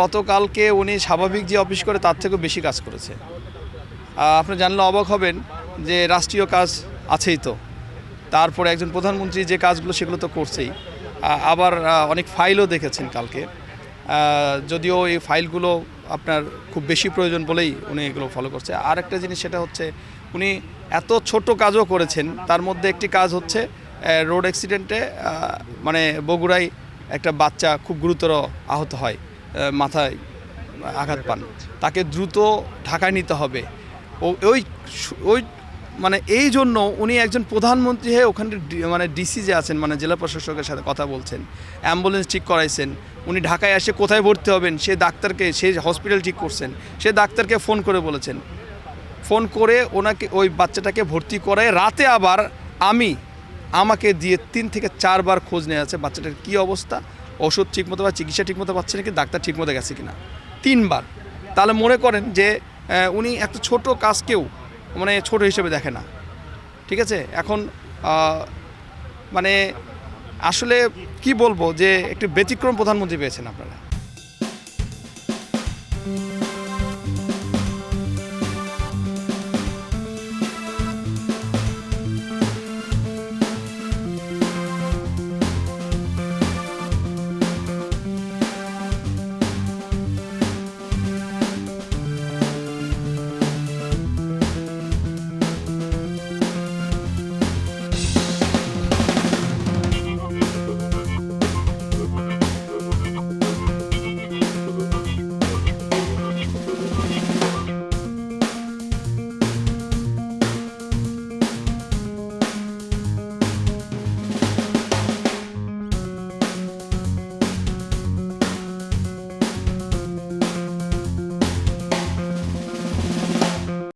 গতকালকে উনি স্বাভাবিক যে অফিস করে তার থেকেও বেশি কাজ করেছে। আপনি জানলে অবাক হবেন যে রাষ্ট্রীয় কাজ আছেই তো, তারপরে একজন প্রধানমন্ত্রী যে কাজগুলো সেগুলো তো করছেই। আবার অনেক ফাইলও দেখেছেন কালকে, যদিও এই ফাইলগুলো আপনার খুব বেশি প্রয়োজন বলেই উনি এগুলো ফলো করছে। আর একটা জিনিস সেটা হচ্ছে উনি এত ছোট কাজও করেছেন, তার মধ্যে একটি কাজ হচ্ছে রোড অ্যাক্সিডেন্টে মানে বগুড়ায় একটা বাচ্চা খুব গুরুতর আহত হয়, মাথায় আঘাত পান, তাকে দ্রুত ঢাকায় নিতে হবে। ওই ওই মানে এই জন্য উনি একজন প্রধানমন্ত্রী হয়ে ওখানে মানে ডিসি যে আছেন, মানে জেলা প্রশাসকের সাথে কথা বলছেন, অ্যাম্বুলেন্স ঠিক করাইছেন। উনি ঢাকায় এসে কোথায় ভর্তি হবেন সে ডাক্তারকে, সে হসপিটাল ঠিক করছেন, সে ডাক্তারকে ফোন করে বলেছেন, ফোন করে ওনাকে ওই বাচ্চাটাকে ভর্তি করায় রাতে আবার আমাকে দিয়ে 3 থেকে 4 বার খোঁজ নেওয়া আছে বাচ্চাটার কী অবস্থা, ওষুধ ঠিকমতো বা চিকিৎসা ঠিকমতো পাচ্ছে নাকি, ডাক্তার ঠিকমতো গেছে কিনা, 3 বার। তাহলে মনে করেন যে উনি এত ছোট কাজকেও মানে ছোট হিসেবে দেখে না। ঠিক আছে, এখন মানে আসলে কি বলবো যে একটু ব্যতিক্রম প্রধানমন্ত্রী পেয়েছেন আপনারা।